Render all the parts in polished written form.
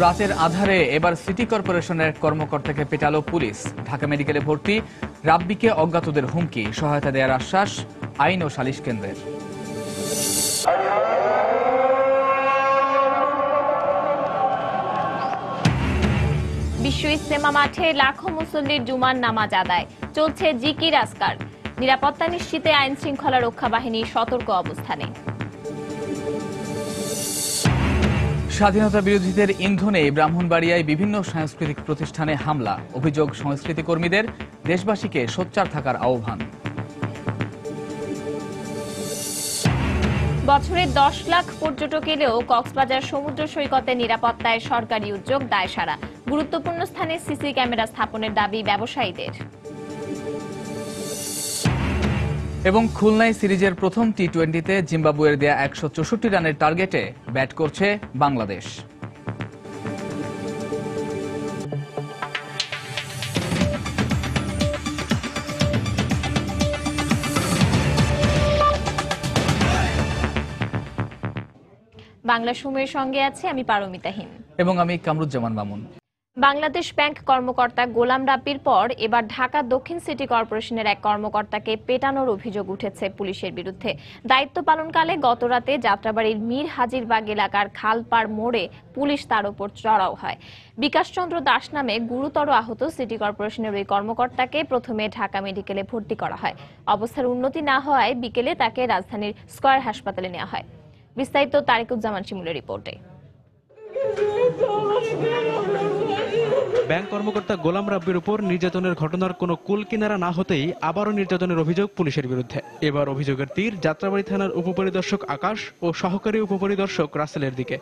রাতের আধারে এবার সিটি কর্পোরেশনের কর্মকর্তাকে পেটালো পুলিশ। ঢাকা মেডিকেলে ভর্তি রাব্বিকে অজ্ঞাতদের হুমকি, সহায়তা দেওয়ার আশ্বাস আইন ও সালিশ কেন্দ্রের। বিশ্ব ইজতেমা মাঠে লাখো মুসল্লির জুমার নামাজ আদায়, চলছে জিকির আজকার। নিরাপত্তা নিশ্চিতে আইন শৃঙ্খলা রক্ষা বাহিনী সতর্ক অবস্থানে। স্বাধীনতা বিরোধীদের ইন্ধনে ব্রাহ্মণবাড়িয়ায় বিভিন্ন সাংস্কৃতিক প্রতিষ্ঠানে হামলা, অভিযোগ সংস্কৃতি কর্মীদের, দেশবাসীকে সোচ্চার থাকার আহ্বান। বছরে 10 লাখ পর্যটক এলেও কক্সবাজার সমুদ্র সৈকতে নিরাপত্তায় সরকারি উদ্যোগ দায়সারা। গুরুত্বপূর্ণ স্থানে সিসি ক্যামেরা স্থাপনের দাবি ব্যবসায়ীদের। এবং খুলনায় সিরিজের প্রথম টি-20তে জিম্বাবুয়ের দেয়া 164 রানের টার্গেটে ব্যাট করছে বাংলাদেশ। বাংলা সময়ের সঙ্গে আছে আমি পারমিতাহীন এবং আমি কামরুজ্জামান মামুন। বাংলাদেশ ব্যাংক কর্মকর্তা গোলাম রাব্বির পর এবার ঢাকা দক্ষিণ সিটি কর্পোরেশনের এক কর্মকর্তাকে পেটানোর অভিযোগ উঠেছে পুলিশের বিরুদ্ধে। দায়িত্ব পালনকালে গতরাতে যাত্রাবাড়ির মীর হাজিরবাগ এলাকার খালপাড় মোড়ে পুলিশ তার উপর চড়াও হয়। বিকাশচন্দ্র দাস নামে গুরুতর আহত সিটি কর্পোরেশনের ওই কর্মকর্তাকে প্রথমে ঢাকা মেডিকেলে ভর্তি করা হয়। অবস্থার উন্নতি না হওয়ায় বিকেলে তাকে রাজধানীর স্কয়ার হাসপাতালে নেওয়া হয়। বিস্তারিত তারিকুজ্জামান শিমুলের রিপোর্টে। ব্যাংক কর্মকর্তা গোলাম রাব্বির উপর নির্যাতনের ঘটনার কোনো কুল কিনারা না হতেই আবারও নির্যাতনের অভিযোগ পুলিশের বিরুদ্ধে। এবার অভিযোগের তীর যাত্রাবাড়ি থানার উপপরিদর্শক আকাশ ও সহকারী উপপরিদর্শক রাসেলের দিকে।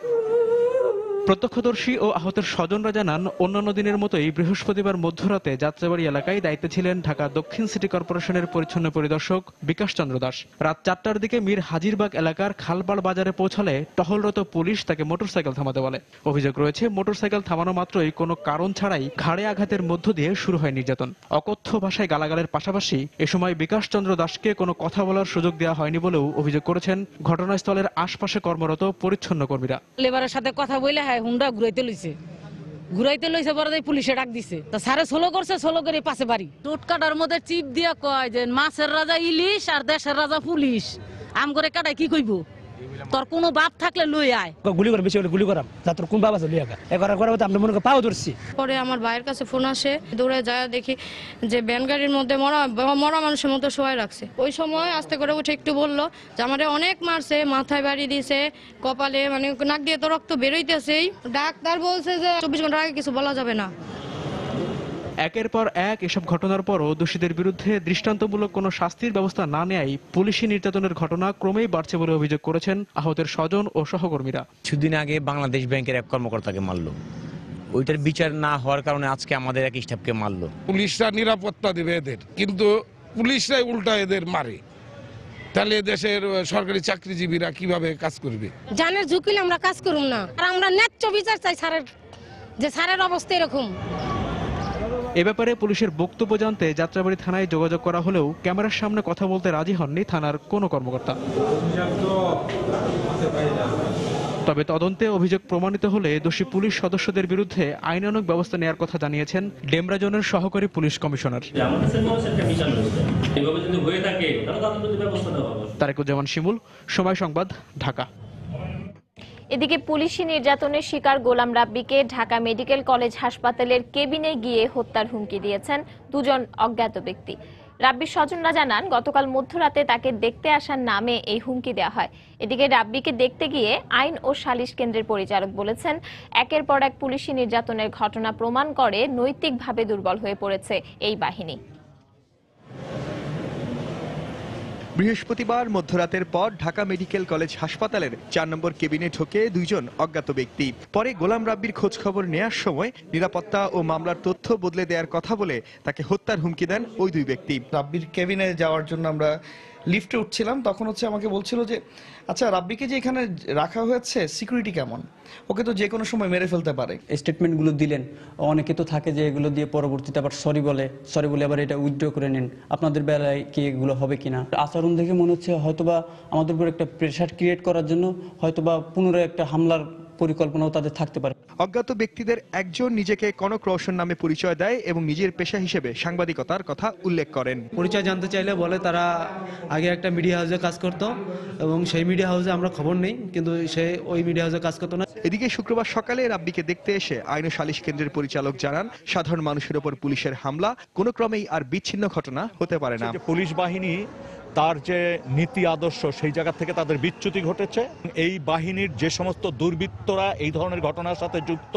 প্রত্যক্ষদর্শী ও আহতের স্বজনরা জানান, অন্যান্য দিনের মতোই বৃহস্পতিবার মধ্যরাতে যাত্রাবাড়ি এলাকায় দায়িত্বে ছিলেন ঢাকা দক্ষিণ সিটি কর্পোরেশনের পরিচ্ছন্ন পরিদর্শক বিকাশচন্দ্র দাস। রাত 4টার দিকে মীর হাজিরবাগ এলাকার খালপাড় বাজারে পৌঁছালে টহলরত পুলিশ তাকে মোটরসাইকেল থামাতে বলে। অভিযোগ রয়েছে, মোটরসাইকেল থামানো মাত্রই কোনো কারণ ছাড়াই ঘাড়ে আঘাতের মধ্য দিয়ে শুরু হয় নির্যাতন। অকথ্য ভাষায় গালাগালের পাশাপাশি এ সময় বিকাশচন্দ্র দাসকে কোনো কথা বলার সুযোগ দেওয়া হয়নি বলেও অভিযোগ করেছেন ঘটনাস্থলের আশপাশে কর্মরত পরিচ্ছন্ন কর্মীরা। লেবারের সাথে কথা বলে হুন্ডা ঘুরাইতে লইছে পরে পুলিশে ডাক দিছে, তা সারে সোলো করছে, সোলো করে পাশে বাড়ি টোট কাটার মধ্যে চিপ দিয়া কয় যে মাছের রাজা ইলিশ আর দেশের রাজা পুলিশ, আম করে কাটাই কি কইব, তোর কোনো বাপ থাকলে লই আয়। গুলি করে বেশি হলে গুলি করাম, তোর কোন বাপ আছে লই আয়। এবার করে আমরা মনে করে পাও ধরছি। পরে আমার ভাইয়ের কাছে ফোন আসে, দৌড়ে যায় দেখি যে ভ্যান গাড়ির মধ্যে মরা মানুষের মতো শোয়াই রাখছে। ওই সময় আস্তে করে উঠে একটু বললো যে আমারে অনেক মারছে, মাথায় বাড়ি দিছে, কপালে, মানে নাক দিয়ে তো রক্ত বেরোইতেছেই। ডাক্তার বলছে যে 24 ঘন্টার আগে কিছু বলা যাবে না। একের পর এক এসব ঘটনার পরও দোষীদের বিরুদ্ধে দৃষ্টান্তমূলক কোনো শাস্তির ব্যবস্থা না নেয়ায় পুলিশি নির্যাতনের ঘটনা ক্রমেই বাড়ছে বলে অভিযোগ করেছেন আহতের স্বজন ও সহকর্মীরা। কিছুদিন আগে বাংলাদেশ ব্যাংকের এক কর্মকর্তাকে মারলো, ওইটার বিচার না হওয়ার কারণে আজকে আমাদের এক স্টাফকে মারলো। পুলিশরা নিরাপত্তা দেবে এদের, কিন্তু পুলিশরাই উল্টা এদের মারে, তাহলে দেশের সরকারি চাকরিজীবীরা কিভাবে কাজ করবে? জানের ঝুঁকিলে আমরা কাজ করুম না, আর আমরা ন্যায্য বিচার চাই স্যারের, যে স্যারের অবস্থা এরকম। এ ব্যাপারে পুলিশের বক্তব্য জানতে যাত্রাবাড়ি থানায় যোগাযোগ করা হলেও ক্যামেরার সামনে কথা বলতে রাজি হননি থানার কোনো কর্মকর্তা। তবে তদন্তে অভিযোগ প্রমাণিত হলে দোষী পুলিশ সদস্যদের বিরুদ্ধে আইনানুগ ব্যবস্থা নেওয়ার কথা জানিয়েছেন ডেমরা জোনের সহকারী পুলিশ কমিশনার। তারিকুজ্জামান শিমুল, সময় সংবাদ, ঢাকা। এদিকে পুলিশি নির্যাতনের শিকার গোলাম রাব্বিকে ঢাকা মেডিকেল কলেজ হাসপাতালের কেবিনে গিয়ে হত্যার হুমকি দিয়েছেন দুজন অজ্ঞাত ব্যক্তি। রাব্বির স্বজনরা জানান, গতকাল মধ্যরাতে তাকে দেখতে আসার নামে এই হুমকি দেওয়া হয়। এদিকে রাব্বিকে দেখতে গিয়ে আইন ও সালিশ কেন্দ্রের পরিচালক বলেছেন, একের পর এক পুলিশি নির্যাতনের ঘটনা প্রমাণ করে নৈতিকভাবে দুর্বল হয়ে পড়েছে এই বাহিনী। বৃহস্পতিবার মধ্যরাতের পর ঢাকা মেডিকেল কলেজ হাসপাতালের 4 নম্বর কেবিনে ঢোকে দুইজন অজ্ঞাত ব্যক্তি। পরে গোলাম রাব্বির খোঁজ খবর নেয়ার সময় নিরাপত্তা ও মামলার তথ্য বদলে দেওয়ার কথা বলে তাকে হত্যার হুমকি দেন ওই দুই ব্যক্তি। রাব্বির কেবিনে যাওয়ার জন্য আমরা লিফটে উঠছিলাম, তখন আমাকে বলছিল যে আচ্ছা রাব্বিকে যে এখানে রাখা হয়েছে সিকিউরিটি কেমন, ওকে তো যে কোনো সময় মেরে ফেলতে পারে। স্টেটমেন্টগুলো দিলেন, অনেকে তো থাকে যে এগুলো দিয়ে পরবর্তীতে আবার সরি বলে আবার এটা উইথড্র করে নেন। আপনাদের বেলায় কি এগুলো হবে কিনা? আচরণ দেখে মনে হচ্ছে হয়তোবা আমাদের উপর একটা প্রেশার ক্রিয়েট করার জন্য হয়তোবা পুনরায় একটা হামলার পরিকল্পনাও তাদের থাকতে পারে। অজ্ঞাত ব্যক্তিদের একজন নিজেকে কনক রওশন নামে পরিচয় দেয় এবং নিজের পেশা হিসেবে সাংবাদিকতার কথা উল্লেখ করেন। পরিচয় জানতে চাইলে বলে তারা আগে একটা মিডিয়া হাউসে কাজ করত এবং সেই মিডিয়া হাউসে আমরা খবর নেই, কিন্তু সে ওই মিডিয়া হাউসে কাজ করতো না। এদিকে শুক্রবার সকালে রাব্বিকে দেখতে এসে আইন ও সালিশ কেন্দ্রের পরিচালক জানান, সাধারণ মানুষের উপর পুলিশের হামলা কোনো ক্রমেই আর বিচ্ছিন্ন ঘটনা হতে পারে না। পুলিশ বাহিনী তার যে নীতি আদর্শ সেই জায়গা থেকে তাদের বিচ্যুতি ঘটেছে। এই বাহিনীর যে সমস্ত দুর্বৃত্তরা এই ধরনের ঘটনার সাথে যুক্ত,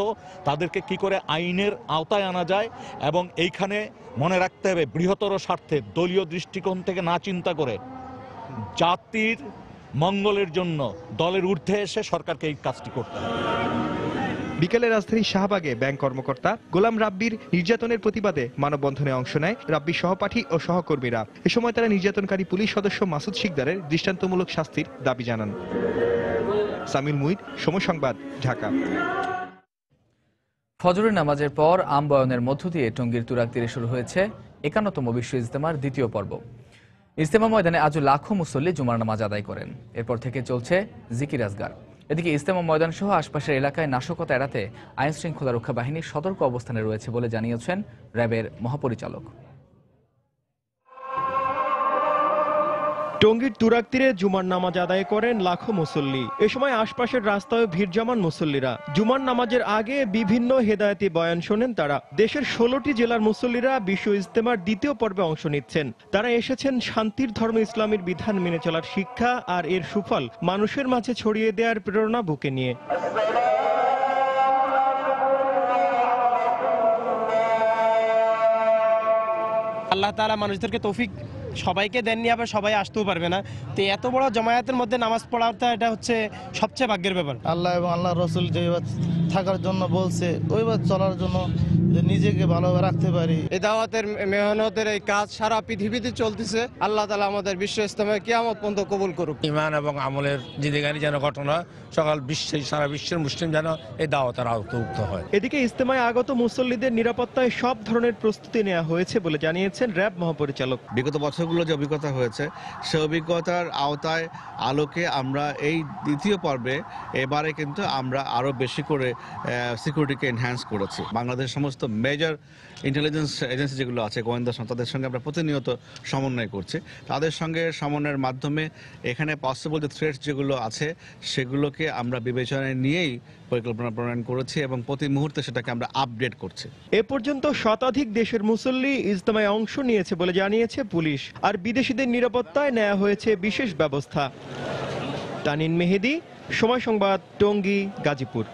তাদেরকে কি করে আইনের আওতায় আনা যায়, এবং এইখানে মনে রাখতে হবে বৃহত্তর স্বার্থে দলীয় দৃষ্টিকোণ থেকে না চিন্তা করে জাতির মঙ্গলের জন্য দলের ঊর্ধ্বে এসে সরকারকে এই কাজটি করতে হবে। বিকেলে রাজধানীর শাহবাগে ব্যাংক কর্মকর্তা গোলাম রাব্বির নির্যাতনের প্রতিবাদে মানববন্ধনে অংশ নেয় রাব্বির সহপাঠী ও সহকর্মীরা। এ সময় তারা নির্যাতনকারী পুলিশ সদস্য মাসুদ শিকদারের দৃষ্টান্তমূলক শাস্তির দাবি জানান। সামিল মুহিত, সময় সংবাদ, ঢাকা। ফজরের নামাজের পর আমবয়নের মধ্য দিয়ে টঙ্গীর তুরাগ তীরে শুরু হয়েছে 51তম বিশ্ব ইজতেমার দ্বিতীয় পর্ব। ইজতেমা ময়দানে আজ লাখো মুসল্লি জুমার নামাজ আদায় করেন। এরপর থেকে চলছে জিকির আজগার। এদিকে ইজতেমা ময়দান সহ আশপাশের এলাকায় নাশকতা এড়াতে আইন শৃঙ্খলা রক্ষা বাহিনী সতর্ক অবস্থানে রয়েছে বলে জানিয়েছেন র্যাবের মহাপরিচালক। টঙ্গীর তুরাগ তীরে জুমার নামাজ আদায় করেন লাখো মুসল্লি। এ সময় আশপাশের রাস্তায় ভিড় জমান মুসল্লিরা। জুমার নামাজের আগে বিভিন্ন হেদায়েতি বয়ান শোনেন তারা। দেশের 16টি জেলার মুসল্লিরা বিশ্ব ইজতেমার দ্বিতীয় পর্বে অংশ নিচ্ছেন। তারা এসেছেন শান্তির ধর্ম ইসলামের বিধান মেনে চলার শিক্ষা আর এর সুফল মানুষের মাঝে ছড়িয়ে দেওয়ার প্রেরণা বুকে নিয়ে। আল্লাহ তাআলা মানুষদেরকে তৌফিক সবাইকে দেননি, আবার সবাই আসতেও পারবে না। তো এত বড় জমায়েতের মধ্যে নামাজ পড়াটা এটা হচ্ছে সবচেয়ে ভাগ্যের ব্যাপার। আল্লাহ এবং আল্লাহ রসুল যেভাবে থাকার জন্য বলছে ওইভাবে চলার জন্য যে নিজেকে ভালোভাবে রাখতে পারি। এই দাওয়াতের মেহনতের এই কাজ সারা পৃথিবীতে চলতেছে। আল্লাহ তাআলা আমাদের বিশ্ব ইজতেমা কিয়ামত পর্যন্ত কবুল করুক। ঈমান এবং আমলের জিন্দেগানি যেন ঘটনা সারা বিশ্বের মুসলিম যেন এই দাওয়াতের আওতাভুক্ত হয়। এদিকে ইজতেমায় আগত মুসল্লিদের নিরাপত্তায় সব ধরনের প্রস্তুতি নেওয়া হয়েছে বলে জানিয়েছেন র্যাব মহাপরিচালক। বিগত বছরগুলো যে অভিজ্ঞতা হয়েছে সে অভিজ্ঞতার আওতায় আলোকে আমরা এই দ্বিতীয় পর্বে এবারে কিন্তু আমরা আরো বেশি করে সিকিউরিটিকে এনহ্যান্স করেছি। বাংলাদেশের সমস্ত মেজর ইন্টেলিজেন্স এজেন্সি যেগুলো আছে, গোয়েন্দা সংস্থা, তাদের সঙ্গে আমরা প্রতিনিয়ত সমন্বয় করছি। তাদের সঙ্গে সমন্বয়ের মাধ্যমে এখানে পসিবল যে থ্রেটস যেগুলো আছে সেগুলোকে আমরা বিবেচনায় নিয়েই পরিকল্পনা প্রণয়ন করেছি এবং প্রতি মুহূর্তে সেটাকে আমরা আপডেট করছি। এ পর্যন্ত শতাধিক দেশের মুসল্লি ইজতেমায় অংশ নিয়েছে বলে জানিয়েছে পুলিশ। আর বিদেশিদের নিরাপত্তায় নেওয়া হয়েছে বিশেষ ব্যবস্থা। তানিন মেহেদি, সময় সংবাদ, টঙ্গী, গাজীপুর।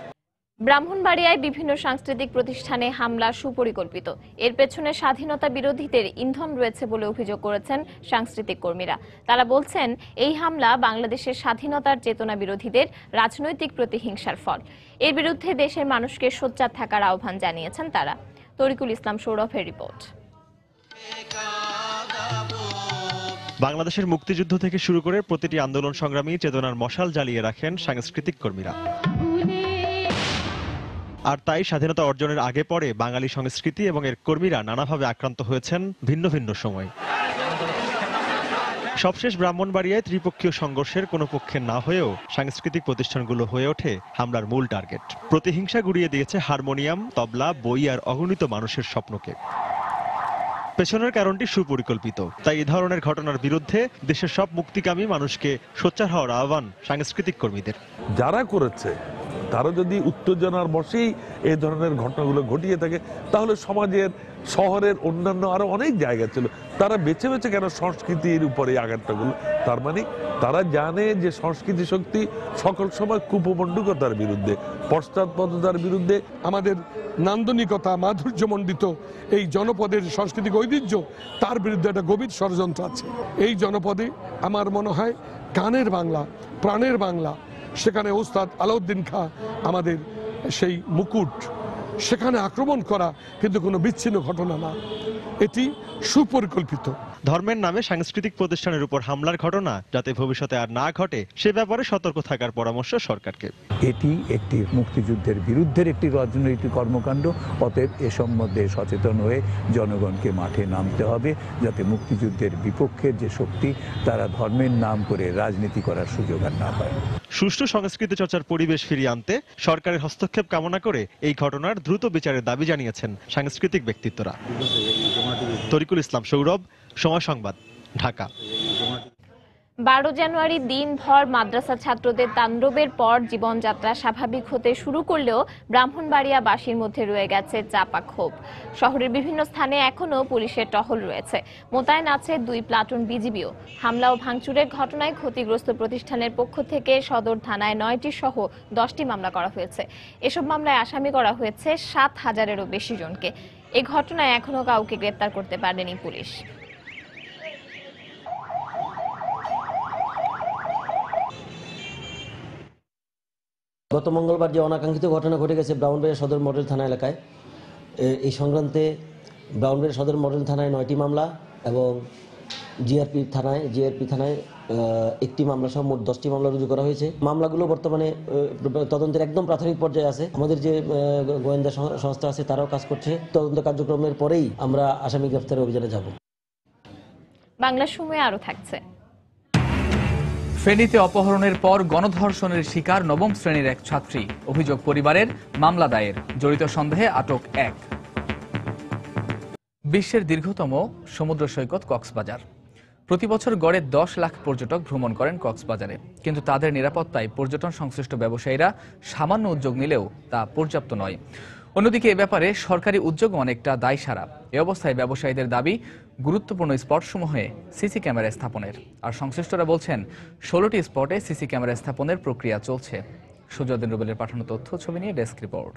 ব্রাহ্মণবাড়িয়ায় বিভিন্ন সাংস্কৃতিক প্রতিষ্ঠানে হামলা সুপরিকল্পিত। এর পেছনে স্বাধীনতা বিরোধীদের ইন্ধন রয়েছে বলে অভিযোগ করেছেন সাংস্কৃতিক কর্মীরা। তারা বলছেন এই হামলা বাংলাদেশের স্বাধীনতার চেতনা বিরোধীদের রাজনৈতিক প্রতিহিংসার ফল। এর বিরুদ্ধে দেশের মানুষকে সোচ্চার থাকার আহ্বান জানিয়েছেন তারা। তরিকুল ইসলাম সৌরভের রিপোর্ট। বাংলাদেশের মুক্তিযুদ্ধ থেকে শুরু করে প্রতিটি আন্দোলন সংগ্রামী চেতনার মশাল জ্বালিয়ে রাখেন সাংস্কৃতিক কর্মীরা। আর তাই স্বাধীনতা অর্জনের আগে পরে বাঙালি সংস্কৃতি এবং এর কর্মীরা নানাভাবে আক্রান্ত হয়েছেন ভিন্ন ভিন্ন সময়। সবশেষ ব্রাহ্মণবাড়িয়ায় ত্রিপক্ষীয় সংঘর্ষের কোনো পক্ষে না হয়েও সাংস্কৃতিক প্রতিষ্ঠানগুলো হয়ে ওঠে হামলার মূল টার্গেট। প্রতিহিংসা গুড়িয়ে দিয়েছে হারমোনিয়াম, তবলা, বই আর অগণিত মানুষের স্বপ্নকে। পেছনের কারণটি সুপরিকল্পিত। তাই এই ধরনের ঘটনার বিরুদ্ধে দেশের সব মুক্তিকামী মানুষকে সোচ্চার হওয়ার আহ্বান সাংস্কৃতিক কর্মীদের। যারা করেছে তারা যদি উত্তেজনার বশেই এই ধরনের ঘটনাগুলো ঘটিয়ে থাকে, তাহলে সমাজের, শহরের অন্যান্য আরো অনেক জায়গা ছিল, তারা বেছে বেছে কেন সংস্কৃতির উপরে আঘাতটাগুলো? তার মানে তারা জানে যে সংস্কৃতি শক্তি সকল সময় কুপমণ্ডুকতার বিরুদ্ধে, পশ্চাৎপদতার বিরুদ্ধে। আমাদের নান্দনিকতা, মাধুর্যমণ্ডিত এই জনপদের সাংস্কৃতিক ঐতিহ্য, তার বিরুদ্ধে একটা গভীর ষড়যন্ত্র আছে। এই জনপদে আমার মনে হয় গানের বাংলা, প্রাণের বাংলা, সেখানে ওস্তাদ আলাউদ্দিন খাঁ আমাদের সেই মুকুট, সেখানে আক্রমণ করা কিন্তু কোনো বিচ্ছিন্ন ঘটনা না, এটি সুপরিকল্পিত। ধর্মের নামে সাংস্কৃতিক প্রতিষ্ঠানের উপর হামলার ঘটনা যাতে ভবিষ্যতে আর না ঘটে সে ব্যাপারে সতর্ক থাকার পরামর্শ সরকারকে। এটি একটি মুক্তিযুদ্ধের বিরুদ্ধের একটি রাজনৈতিক কর্মকাণ্ড, অতএব এ সম্বন্ধে সচেতন হয়ে জনগণকে মাঠে নামতে হবে যাতে মুক্তিযুদ্ধের বিপক্ষের যে শক্তি তারা ধর্মের নাম করে রাজনীতি করার সুযোগ আর না পায়। সুষ্ঠু সংস্কৃতি চর্চার পরিবেশ ফিরিয়ে আনতে সরকারের হস্তক্ষেপ কামনা করে এই ঘটনার দ্রুত বিচারের দাবি জানিয়েছেন সাংস্কৃতিক ব্যক্তিত্বরা। তরিকুল ইসলাম সৌরভ, সময় সংবাদ, ঢাকা। 12 জানুয়ারি দিনভর মাদ্রাসা ছাত্রদের তাণ্ডবের পর জীবনযাত্রা স্বাভাবিক হতে শুরু করলেও ব্রাহ্মণবাড়িয়াবাসীর মধ্যে রয়ে গেছে চাপা ক্ষোভ। শহরের বিভিন্ন স্থানে এখনও পুলিশের টহল রয়েছে, মোতায়েন আছে 2 প্লাটুন বিজিবিও। হামলা ও ভাঙচুরের ঘটনায় ক্ষতিগ্রস্ত প্রতিষ্ঠানের পক্ষ থেকে সদর থানায় 9টি সহ 10টি মামলা করা হয়েছে। এসব মামলায় আসামি করা হয়েছে 7,000-এরও বেশি জনকে। এ ঘটনায় এখনও কাউকে গ্রেপ্তার করতে পারেনি পুলিশ। গত মঙ্গলবার যে অনাকাঙ্ক্ষিত ঘটনা ঘটে গেছে ব্রাহ্মণবাড়িয়া সদর মডেল থানা এলাকায়, এই সংক্রান্তে ব্রাহ্মণবাড়িয়া সদর মডেল থানায় 9টি মামলা এবং জিআরপি থানায় 1টি মামলা সহ মোট 10টি মামলা রুজু করা হয়েছে। মামলাগুলো বর্তমানে তদন্তের একদম প্রাথমিক পর্যায়ে আছে। আমাদের যে গোয়েন্দা সংস্থা আছে তারাও কাজ করছে। তদন্ত কার্যক্রমের পরেই আমরা আসামি গ্রেফতারের অভিযানে যাব। বাংলা সময়ে আরো থাকছে। ফেনীতে অপহরণের পর গণধর্ষণের শিকার 9ম শ্রেণীর এক ছাত্রী, অভিযোগ পরিবারের, মামলা দায়ের, জড়িত সন্দেহে আটক 1। বিশ্বের দীর্ঘতম সমুদ্র সৈকত কক্সবাজার। প্রতি বছর গড়ে 10 লাখ পর্যটক ভ্রমণ করেন কক্সবাজারে, কিন্তু তাদের নিরাপত্তায় পর্যটন সংশ্লিষ্ট ব্যবসায়ীরা সামান্য উদ্যোগ নিলেও তা পর্যাপ্ত নয়। অন্যদিকে এ ব্যাপারে সরকারি উদ্যোগ অনেকটা দায়সারা। এ অবস্থায় ব্যবসায়ীদের দাবি গুরুত্বপূর্ণ স্পটসমূহে সিসি ক্যামেরা স্থাপনের, আর সংশ্লিষ্টরা বলছেন 16টি স্পটে সিসি ক্যামেরা স্থাপনের প্রক্রিয়া চলছে। সুজয়দিন রুবেলের পাঠানো তথ্য ছবি নিয়ে ডেস্ক রিপোর্ট।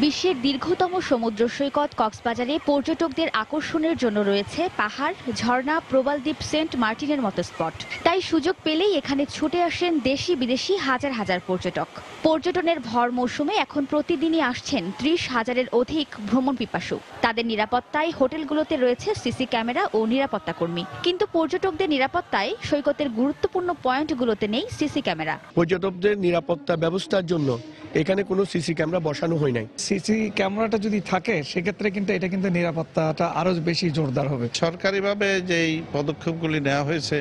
বিশ্বের দীর্ঘতম সমুদ্র সৈকত কক্সবাজারে পর্যটকদের আকর্ষণের জন্য রয়েছে পাহাড়, ঝর্ণা, প্রবালদ্বীপ, সেন্ট মার্টিনের মতো স্পট। তাই সুযোগ পেলেই এখানে ছুটে আসেন দেশি বিদেশি হাজার হাজার পর্যটক। পর্যটনের ভর মৌসুমে এখন প্রতিদিনই আসছেন 30,000-এর অধিক ভ্রমণ পিপাসু। তাদের নিরাপত্তায় হোটেলগুলোতে রয়েছে সিসি ক্যামেরা ও নিরাপত্তা কর্মী, কিন্তু পর্যটকদের নিরাপত্তায় সৈকতের গুরুত্বপূর্ণ পয়েন্টগুলোতে নেই সিসি ক্যামেরা। পর্যটকদের নিরাপত্তা ব্যবস্থার জন্য এখানে কোনো সিসি ক্যামেরা বসানো হয় নাই। সিসি ক্যামেরাটা যদি থাকে সেক্ষেত্রে কিন্তু এটা কিন্তু নিরাপত্তাটা আরো বেশি জোরদার হবে। সরকারিভাবে যেই পদক্ষেপগুলি নেওয়া হয়েছে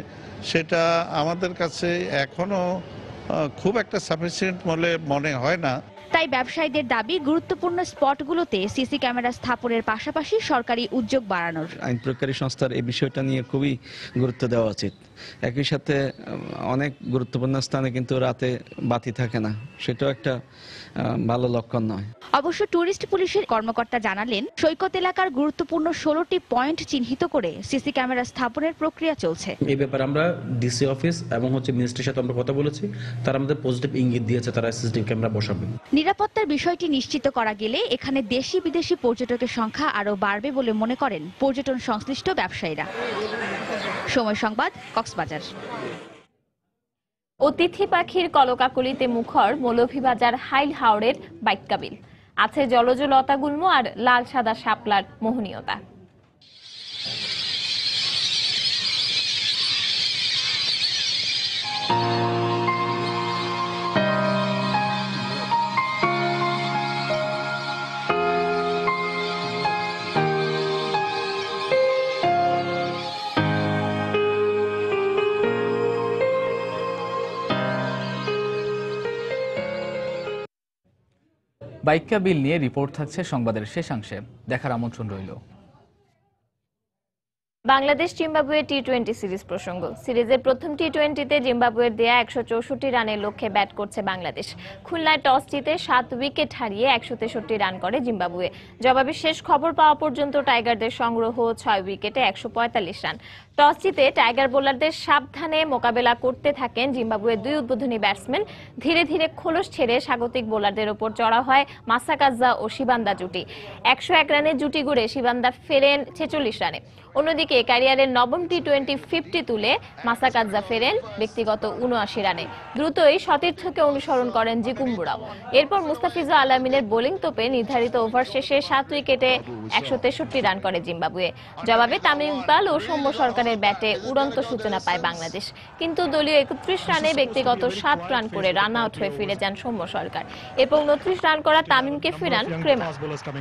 সেটা আমাদের কাছে এখনো খুব একটা সাফিসিয়েন্ট বলে মনে হয় না। তাই ব্যবসায়ীদের দাবি গুরুত্বপূর্ণ স্পটগুলোতে সিসি ক্যামেরা স্থাপনের পাশাপাশি সরকারি উদ্যোগ বাড়ানোর। আইন প্রয়োগকারী সংস্থার এই বিষয়টা নিয়ে খুবই গুরুত্ব দেওয়া উচিত। একই সাথে অনেক গুরুত্বপূর্ণ স্থানে কিন্তু রাতে বাতি থাকে না, সেটাও একটা ভালো লক্ষণ নয়। অবশ্য টুরিস্ট পুলিশের কর্মকর্তা জানালেন, সৈকত এলাকার গুরুত্বপূর্ণ 16টি পয়েন্ট চিহ্নিত করে সিসি ক্যামেরা স্থাপনের প্রক্রিয়া চলছে। এই ব্যাপারে আমরা ডিসি অফিস এবং মিনিস্ট্রির সাথে আমরা কথা বলেছি, তারা আমাদের পজিটিভ ইঙ্গিত দিয়েছে, তারা সিসিটিভি ক্যামেরা বসাবে। নিরাপত্তার বিষয়টি নিশ্চিত করা গেলে এখানে দেশি বিদেশি পর্যটকের সংখ্যা আরো বাড়বে বলে মনে করেন পর্যটন সংশ্লিষ্ট ব্যবসায়ীরা। সময় সংবাদ, কক্সবাজার। অতিথি পাখির কলকাকলিতে মুখর মৌলভীবাজার হাইল হাওড়ের বাইক্কাবিল। আছে জলজ লতাগুল্ম আর লাল সাদা শাপলার মোহনীয়তা। বাইক্কা বিল নিয়ে রিপোর্ট থাকছে সংবাদের শেষাংশে, দেখার আমন্ত্রণ রইল। বাংলাদেশ জিম্বাবুয়ে টি-20 সিরিজ প্রসঙ্গ। সিরিজের প্রথম টি-20তে জিম্বাবুয়ের দেয়া 164 রানের লক্ষ্যে ব্যাট করছে বাংলাদেশ। খুলনায় টস জিতে 7 উইকেট হারিয়ে 163 রান করে জিম্বাবুয়ে। জবাবে শেষ খবর পাওয়া পর্যন্ত টাইগারদের সংগ্রহ 6 উইকেটে 145 রান। টস জিতে টাইগার বোলারদের সাবধানে মোকাবেলা করতে থাকেন জিম্বাবুয়ের 2 উদ্বোধনী ব্যাটসম্যান। ধীরে ধীরে খোলস ছেড়ে স্বাগতিক বোলারদের ওপর চড়া হয় মাসাকাজা ও শিবান্দা জুটি। 101 রানের জুটি গড়ে শিবান্দা ফেরেন 46 রানে। অন্যদিকে থেকে ক্যারিয়ারের নবম টি-20 50 তুলে মাসাকাজ্জা ফেরেন ব্যক্তিগত ৭৯ রানে। দ্রুতই সতীর্থকে অনুসরণ করেন জিকুম্বুরাও। এরপর মুস্তাফিজুর আলামিনের বোলিং তোপে নির্ধারিত ওভার শেষে 7 উইকেটে 163 রান করে জিম্বাবুয়ে। জবাবে তামিম ইকবাল ও সৌম্য সরকারের ব্যাটে উড়ন্ত সূচনা পায় বাংলাদেশ, কিন্তু দলীয় 31 রানে ব্যক্তিগত 7 রান করে রান আউট হয়ে ফিরে যান সৌম্য সরকার এবং 29 রান করা তামিমকে ফেরান ক্রেমার।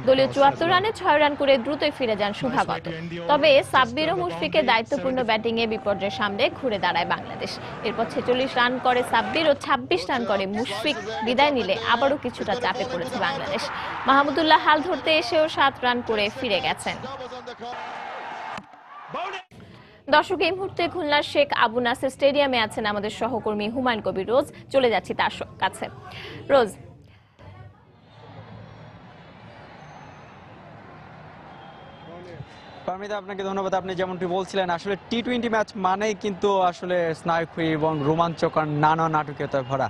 দলীয় 74 রানে 6 রান করে দ্রুতই ফিরে যান শুভাগত। তবে সাব্বির ও মুশফিকের দায়িত্বপূর্ণ ব্যাটিংয়ে বিপর্যয়ের সামনে ঘুরে দাঁড়ায় বাংলাদেশ। এরপর 46 রান করে সাব্বির ও 26 রান করে মুশফিক বিদায় নিলে আবারও কিছুটা চাপে পড়েছে বাংলাদেশ। মাহমুদুল্লাহ হাল ধরতে এসেও 7 রান করে ফিরে গেছেন। দর্শক, এই মুহূর্তে খুলনার শেখ আবু নাসের স্টেডিয়ামে আছেন আমাদের সহকর্মী হুমায়ুন কবির রোজ। চলে যাচ্ছি তার কাছে। রোজ, পারমিতা, আপনাকে ধন্যবাদ। আপনি যেমনটি বলছিলেন, আসলে টি-20 ম্যাচ মানেই কিন্তু আসলে স্নায়ুক্ষয়ী এবং রোমাঞ্চকর নানা নাটকীয়তায় ভরা।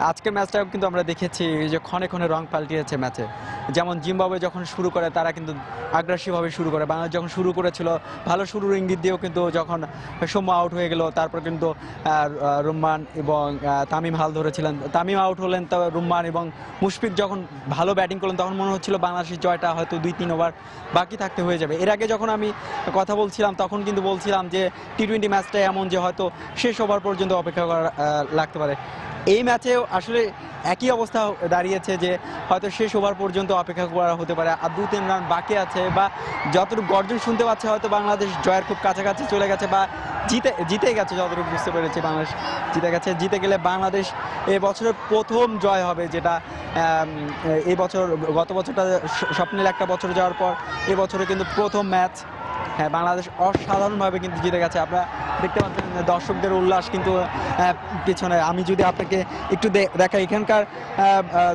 আজকের ম্যাচটাও কিন্তু আমরা দেখেছি যে ক্ষণে ক্ষণে রং পাল্টিয়েছে ম্যাচে। যেমন জিম্বাবুয়ে যখন শুরু করে তারা কিন্তু আগ্রাসীভাবে শুরু করে, বাংলাদেশ যখন শুরু করেছিল ভালো শুরুর ইঙ্গিত দিয়েও কিন্তু যখন সৌম্য আউট হয়ে গেল তারপর কিন্তু রুম্মান এবং তামিম হাল ধরেছিলেন। তামিম আউট হলেন, তো রুম্মান এবং মুশফিক যখন ভালো ব্যাটিং করলেন তখন মনে হচ্ছিল বাংলাদেশের জয়টা হয়তো 2-3 ওভার বাকি থাকতে হয়ে যাবে। এর আগে যখন আমি কথা বলছিলাম তখন কিন্তু বলছিলাম যে টি-20 ম্যাচটা এমন যে হয়তো শেষ ওভার পর্যন্ত অপেক্ষা করা লাগতে পারে। এই ম্যাচেও আসলে একই অবস্থা দাঁড়িয়েছে যে হয়তো শেষ ওভার পর্যন্ত অপেক্ষা করা হতে পারে, আর 2-3 রান বাকি আছে, বা যতটুকু গর্জন শুনতে পাচ্ছে হয়তো বাংলাদেশ জয়ের খুব কাছাকাছি চলে গেছে বা জিতে গেছে। যতটুকু বুঝতে পেরেছি বাংলাদেশ জিতে গেছে। জিতে গেলে বাংলাদেশ এবছরের প্রথম জয় হবে, যেটা এই বছর, গত বছরটা স্বপ্নের একটা বছর যাওয়ার পর এবছরে কিন্তু প্রথম ম্যাচ। হ্যাঁ, বাংলাদেশ অসাধারণভাবে কিন্তু জিতে গেছে। আপনারা দেখতে পাচ্ছেন দর্শকদের উল্লাস কিন্তু পিছনে। আমি যদি আপনাকে একটু দেখাই, এখানকার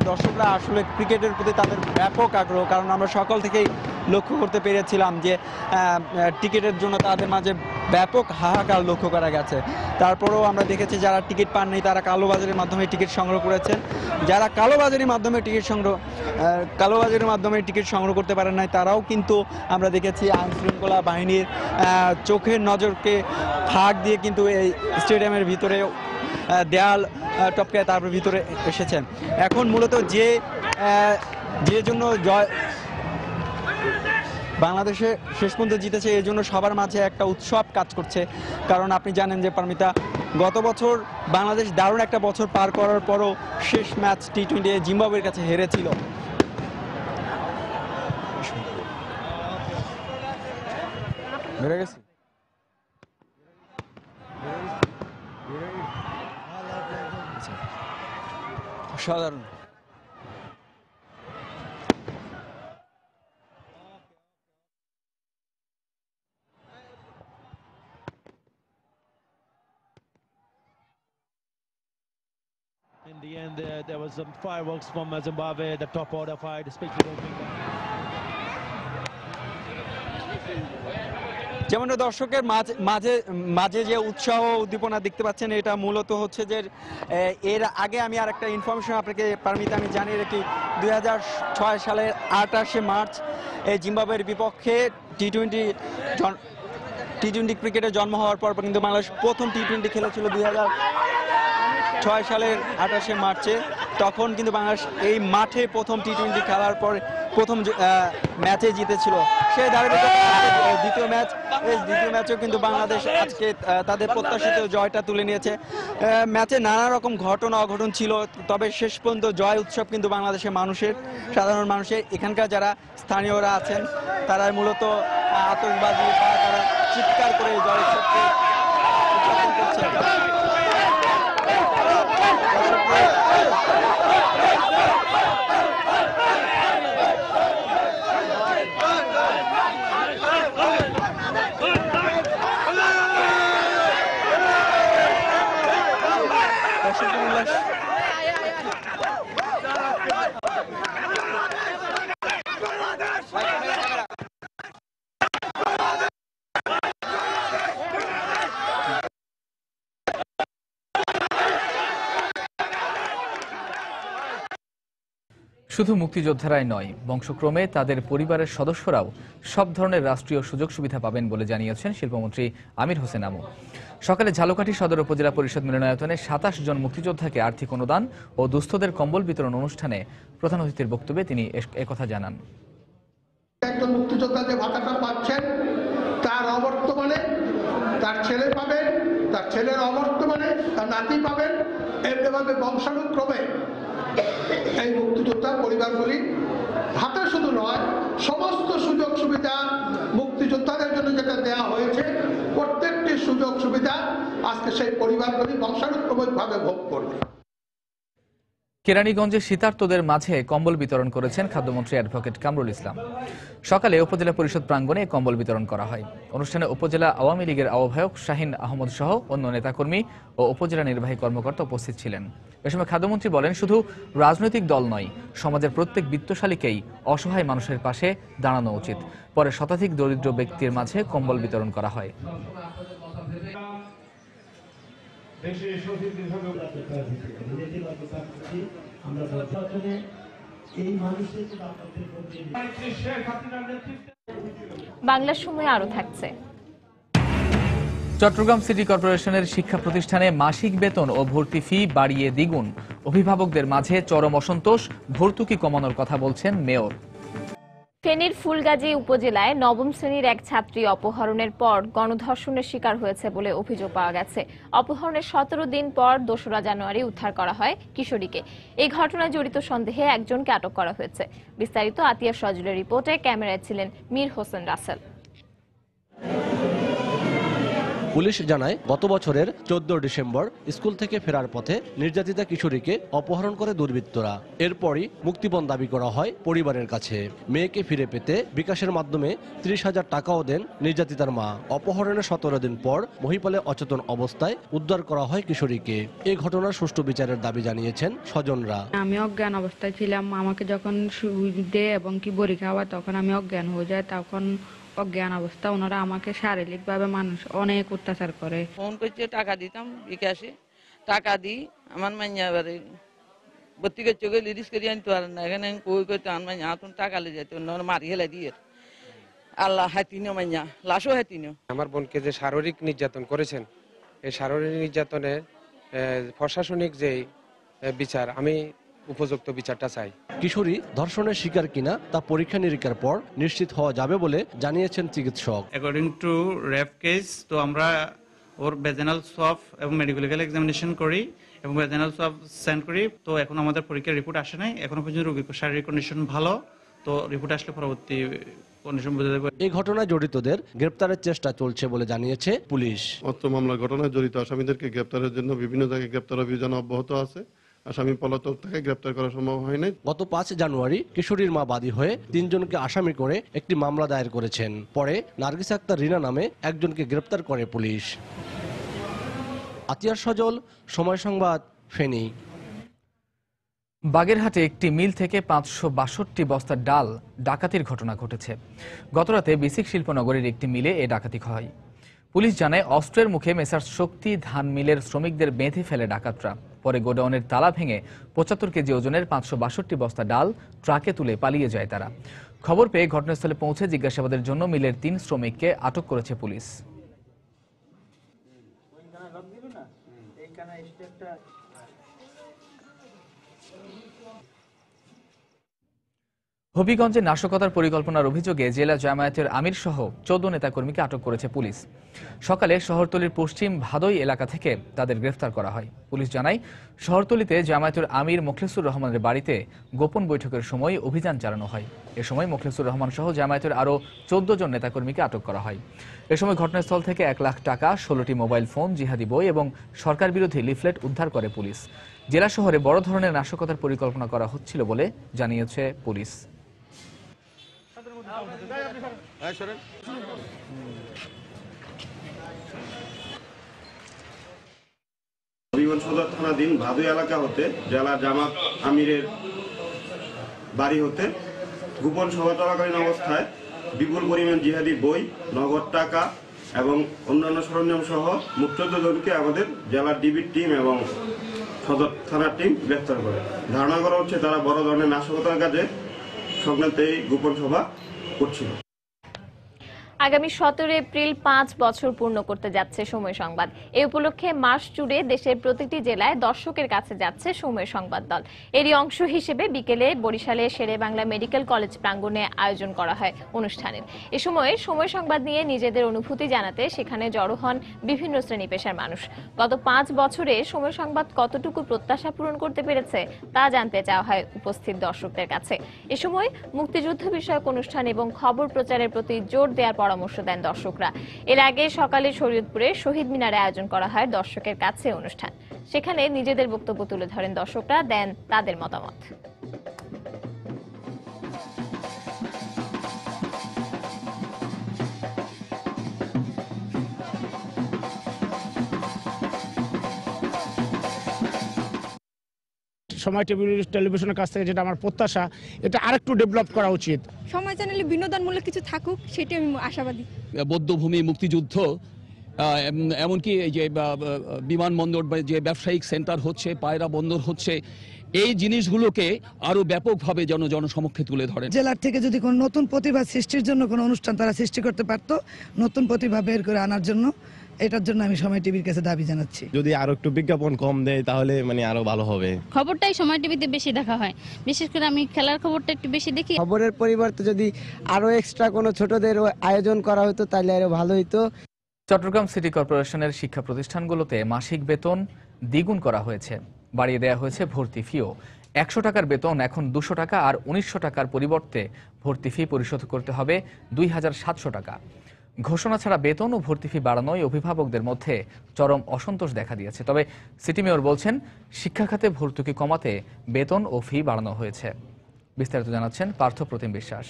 দর্শকরা আসলে ক্রিকেটের প্রতি তাদের ব্যাপক আগ্রহ, কারণ আমরা সকাল থেকেই লক্ষ্য করতে পেরেছিলাম যে টিকিটের জন্য তাদের মাঝে ব্যাপক হাহাকার লক্ষ্য করা গেছে। তারপরেও আমরা দেখেছি যারা টিকিট পাননি তারা কালোবাজারের মাধ্যমে টিকিট সংগ্রহ করেছেন। যারা কালোবাজারের মাধ্যমে টিকিট সংগ্রহ করতে পারেন নাই তারাও কিন্তু আমরা দেখেছি আইন শৃঙ্খলা বাহিনীর চোখের নজরকে ফাঁক দিয়ে কিন্তু এই স্টেডিয়ামের ভিতরে দেয়াল টপকে তারপর ভিতরে এসেছেন। এখন মূলত যে জন্য বাংলাদেশে শেষ পর্যন্ত জিতেছে এই জন্য সবার মাঝে একটা উৎসব কাজ করছে। কারণ আপনি জানেন যে পারমিতা, গত বছর বাংলাদেশ দারুণ একটা বছর পার করার পরও শেষ ম্যাচ টি-20 জিম্বাবুয়ের কাছে হেরেছিল। সাধারণ In the end, there was some fireworks from Zimbabwe, the top order fight, especially যেমন দর্শকের মাঝে যে উৎসাহ উদ্দীপনা দেখতে পাচ্ছেন, এটা মূলত হচ্ছে যে এর আগে আমি আর একটা ইনফরমেশন আপনাকে পারমিতা আমি জানিয়ে রাখি। 2006 সালের 28শে মার্চ এই জিম্বাবুয়ের বিপক্ষে টি-20 ক্রিকেটে জন্ম হওয়ার পর কিন্তু বাংলাদেশ প্রথম টি-20 খেলেছিল 2006 সালের 28শে মার্চে। তখন কিন্তু বাংলাদেশ এই মাঠে প্রথম টি-20 খেলার পর প্রথম ম্যাচে জিতেছিল। সেই ধারাবাহিকতায় দ্বিতীয় ম্যাচেও কিন্তু বাংলাদেশ আজকে তাদের প্রত্যাশিত জয়টা তুলে নিয়েছে। ম্যাচে নানা রকম ঘটনা অঘটন ছিল, তবে শেষ পর্যন্ত জয় উৎসব কিন্তু বাংলাদেশের মানুষের, সাধারণ মানুষের। এখানকার যারা স্থানীয়রা আছেন তারা মূলত আতঙ্কবাদী বা তারা চিৎকার করে জয় উৎসবকে উদযাপন করছে। শুধু মুক্তিযোদ্ধারাই নয়, বংশক্রমে তাদের পরিবারের সদস্যরাও সব ধরনের রাষ্ট্রীয় সুযোগ সুবিধা পাবেন বলে জানিয়েছেন শিল্পমন্ত্রী আমির হোসেন আমু। সকালে ঝালকাঠি সদর উপজেলা পরিষদ মিলনায়তনে ২৭ জন মুক্তিযোদ্ধাকে আর্থিক অনুদান ও দুস্থদের কম্বল বিতরণ অনুষ্ঠানে প্রধান অতিথির বক্তব্যে তিনি একথা জানান। একজন মুক্তিযোদ্ধা যে ভাতাটা পাচ্ছেন তার অবর্তমানে তার ছেলে পাবেন, তার ছেলের অবর্তমানে তার নাতি পাবেন, এমনিভাবে বংশানুক্রমে এই মুক্তিযোদ্ধা পরিবারগুলি ভাতা শুধু নয়, সমস্ত সুযোগ সুবিধা মুক্তিযোদ্ধাদের জন্য যেটা দেওয়া হয়েছে প্রত্যেকটি সুযোগ সুবিধা আজকে সেই পরিবারগুলি বংশানুক্রমিকভাবে ভোগ করবে। কেরানীগঞ্জে শীতার্তদের মাঝে কম্বল বিতরণ করেছেন খাদ্যমন্ত্রী অ্যাডভোকেট কামরুল ইসলাম। সকালে উপজেলা পরিষদ প্রাঙ্গণে কম্বল বিতরণ করা হয়। অনুষ্ঠানে উপজেলা আওয়ামী লীগের আহ্বায়ক শাহিন আহমদ সহ অন্য নেতাকর্মী ও উপজেলা নির্বাহী কর্মকর্তা উপস্থিত ছিলেন। এ সময় খাদ্যমন্ত্রী বলেন, শুধু রাজনৈতিক দল নয়, সমাজের প্রত্যেক বিত্তশালীকেই অসহায় মানুষের পাশে দাঁড়ানো উচিত। পরে শতাধিক দরিদ্র ব্যক্তির মাঝে কম্বল বিতরণ করা হয়। বাংলার সময় আরো থাকছে। চট্টগ্রাম সিটি কর্পোরেশনের শিক্ষা প্রতিষ্ঠানে মাসিক বেতন ও ভর্তি ফি বাড়িয়ে দ্বিগুণ। অভিভাবকদের মাঝে চরম অসন্তোষ, ভর্তুকি কমানোর কথা বলছেন মেয়র। ফেনীর ফুলগাজী উপজেলায় নবম শ্রেণীর এক ছাত্রী অপহরণের পর গণধর্ষণের শিকার হয়েছে বলে অভিযোগ পাওয়া গেছে। অপহরণের ১৭ দিন পর ২রা জানুয়ারি উদ্ধার করা হয় কিশোরীকে। এই ঘটনায় জড়িত সন্দেহে একজনকে আটক করা হয়েছে। বিস্তারিত আতিয়া সজলের রিপোর্টে, ক্যামেরায় ছিলেন মীর হোসেন রাসেল। পুলিশ জানায়, গত বছরের ১৪ ডিসেম্বর স্কুল থেকে ফেরার পথে নির্যাতিতা কিশোরীকে অপহরণ করে দুর্বৃত্তরা। এরপরই মুক্তিপণ দাবি করা হয় পরিবারের কাছে। মেয়েকে ফিরে পেতে বিকাশের মাধ্যমে ৩০,০০০ টাকাও দেন নির্যাতিতার মা। অপহরণের ১৭ দিন পর মহিপালে অচেতন অবস্থায় উদ্ধার করা হয় কিশোরীকে। এই ঘটনার সুষ্ঠু বিচারের দাবি জানিয়েছেন স্বজনরা। আমি অজ্ঞান অবস্থায় ছিলাম, আমাকে যখন সুই দেয় এবং কি বড়ি খাওয়া তখন আমি অজ্ঞান হয়ে যাই। তখন অজ্ঞান অবস্থা ওনারা আমাকে শারীরিকভাবে মানুষ অনেক অত্যাচার করে। ফোন করছে, টাকা দিতাম বিকাশে, টাকা দিই আমার মাইয়া এবারে ভর্তি করছে গেলে রিস্ক করে আনতে পারেন না। এখানে কই করতে আমার মাইয়া হাতুন টাকা লে যেত মারি হেলা দিয়ে আল্লাহ হাতিনিও মাইয়া লাশও হাতিনিও। আমার বোনকে যে শারীরিক নির্যাতন করেছেন, এই শারীরিক নির্যাতনের প্রশাসনিক যে বিচার, আমি উপযুক্ত বিচারটা চাই। কিশোরী ধর্ষণের শিকার কিনা তা পরীক্ষা নিরীক্ষার পর নিশ্চিত হওয়া যাবে বলে জানিয়েছেন চিকিৎসক। অ্যাকর্ডিং টু রেপ কেস, তো আমরা ওর ভেজানাল সোয়াব এবং মেডিকেল এক্সামিনেশন করি এবং ভেজানাল সোয়াব সেন্ড করি। তো এখন আমাদের পরীক্ষার রিপোর্ট আসে নাই, এখনো পর্যন্ত রোগীর শারীরিক কন্ডিশন ভালো। তো রিপোর্ট আসলে পরবর্তী কন্ডিশন বোঝা যাবে। এই ঘটনায় জড়িতদের গ্রেপ্তারের চেষ্টা চলছে বলে জানিয়েছে পুলিশ। অত্র মামলার ঘটনায় জড়িত আসামিদেরকে গ্রেপ্তারের জন্য বিভিন্ন জায়গায় গ্রেপ্তার অভিযান অব্যাহত আছে। আসামি পলাতক থেকে গ্রেপ্তার করা সম্ভব হয় নাই। গত ৫ জানুয়ারি কিশোরীর মা বাদী হয়ে ৩ জনকে আসামি করে একটি মামলা দায়ের করেছেন। পরে নার্গিস আক্তার রিনা নামে একজনকে গ্রেপ্তার করে পুলিশ। আতিয়ার সজল, সময় সংবাদ, ফেনী। বাগেরহাটে একটি মিল থেকে ৫৬২ বস্তা ডাল ডাকাতির ঘটনা ঘটেছে। গতরাতে বিসিক শিল্পনগরের একটি মিলে এ ডাকাতি হয়। পুলিশ জানায়, অস্ত্রের মুখে মেসার্স শক্তি ধান মিলের শ্রমিকদের বেঁধে ফেলে ডাকাতরা। পরে গোডাউনের তালা ভেঙে ৭৫ কেজি ওজনের ৫৬২ বস্তা ডাল ট্রাকে তুলে পালিয়ে যায় তারা। খবর পেয়ে ঘটনাস্থলে পৌঁছে জিজ্ঞাসাবাদের জন্য মিলের ৩ শ্রমিককে আটক করেছে পুলিশ। হবিগঞ্জে নাশকতার পরিকল্পনার অভিযোগে জেলা জামায়াতের আমির সহ ১৪ নেতাকর্মীকে আটক করেছে পুলিশ। সকালে শহরতলির পশ্চিম ভাদই এলাকা থেকে তাদের গ্রেফতার করা হয়। পুলিশ জানায়, শহরতলিতে জামায়াতের আমির মোখলেসুর রহমানের বাড়িতে গোপন বৈঠকের সময় অভিযান চালানো হয়। এ সময় মোখলেসুর রহমান সহ জামায়াতের আরও ১৪ জন নেতাকর্মীকে আটক করা হয়। এ সময় ঘটনাস্থল থেকে ১ লাখ টাকা, ১৬টি মোবাইল ফোন, জিহাদি বই এবং সরকার বিরোধী লিফলেট উদ্ধার করে পুলিশ। জেলা শহরে বড় ধরনের নাশকতার পরিকল্পনা করা হচ্ছিল বলে জানিয়েছে পুলিশ। হবিগঞ্জ সদর থানাধীন ভাদুই এলাকা হতে জেলা জামাত আমিরের বাড়ি হতে গোপন সভা চলাকালীন অবস্থায় বিপুল পরিমাণ জিহাদি বই, নগদ টাকা এবং অন্যান্য সরঞ্জাম সহ মোট ১৪ জনকে আমাদের জেলার ডিবির টিম এবং সদর থানার টিম গ্রেফতার করে। ধারণা করা হচ্ছে তারা বড় ধরনের নাশকতার কাজে সংক্রান্ত এই গোপন সভা করছিল। আগামী 17 এপ্রিল 5 বছর পূর্ণ করতে যাচ্ছে সময় সংবাদ। এই উপলক্ষে মাস জুড়ে দেশের প্রতিটি জেলায় দর্শকের কাছে যাচ্ছে সময় সংবাদ দল। এরই অংশ হিসেবে বিকেলে বরিশালে শেরে বাংলা মেডিকেল কলেজ প্রাঙ্গণে আয়োজন করা হয় অনুষ্ঠানের। এ সময় সময় সংবাদ নিয়ে নিজেদের অনুভূতি জানাতে সেখানে জড়ো হন বিভিন্ন শ্রেণী পেশার মানুষ। গত 5 বছরে সময় সংবাদ কতটুকু প্রত্যাশা পূরণ করতে পেরেছে তা জানতে চাওয়া হয় উপস্থিত দর্শকদের কাছে। এ সময় মুক্তিযুদ্ধ বিষয়ক অনুষ্ঠান এবং খবর প্রচারের প্রতি জোর দেওয়ার পরামর্শ দেন দর্শকরা। এর আগে সকালে শরীয়তপুরে শহীদ মিনারে আয়োজন করা হয় দর্শকের কাছে অনুষ্ঠান। সেখানে নিজেদের বক্তব্য তুলে ধরেন দর্শকরা, দেন তাদের মতামত। সময় টেলিভিশনের কাছ থেকে যেটা আমার প্রত্যাশা, এটা আরেকটু ডেভেলপ করা উচিত। সময় চ্যানেলে বিনোদনমূলক কিছু থাকুক, সেটি আমি আশাবাদী। বৌদ্ধভূমি, মুক্তিযুদ্ধ, এমনকি এই যে বিমানবন্দর বা যে ব্যবসায়িক সেন্টার হচ্ছে, পায়রা বন্দর হচ্ছে, এই জিনিসগুলোকে আরো ব্যাপকভাবে জনসমক্ষে তুলে ধরেন। জেলার থেকে যদি কোনো নতুন প্রতিভা সৃষ্টির জন্য কোনো অনুষ্ঠান তারা সৃষ্টি করতে পারতো, নতুন প্রতিভা বের করে আনার জন্য, এটার জন্য আমি সময় টিভির কাছে দাবি জানাচ্ছি। যদি আরো একটু বিজ্ঞাপন কম দেয় তাহলে আরো ভালো হবে। খবরটাই সময় টিভিতে বেশি দেখা হয়, বিশেষ করে আমি খেলার খবরটা একটু বেশি দেখি। খবরের পরিবর্তে যদি আরো এক্সট্রা কোনো ছোটদের আয়োজন করা হতো তাহলে আরো ভালো হতো। চট্টগ্রাম সিটি কর্পোরেশনের শিক্ষা প্রতিষ্ঠানগুলোতে মাসিক বেতন দ্বিগুণ করা হয়েছে, বাড়িয়ে দেওয়া হয়েছে ভর্তি ফিও। 100 টাকার বেতন এখন 200 টাকা, আর 1900 টাকার পরিবর্তে ভর্তি ফি পরিশোধ করতে হবে 2700 টাকা। ঘোষণা ছাড়া বেতন ও ভর্তি ফি বাড়ানোয় অভিভাবকদের মধ্যে চরম অসন্তোষ দেখা দিয়েছে। তবে সিটি মেয়র বলছেন, শিক্ষা খাতে ভর্তুকি কমাতে বেতন ও ফি বাড়ানো হয়েছে। বিস্তারিত জানাচ্ছেন পার্থপ্রতিম বিশ্বাস।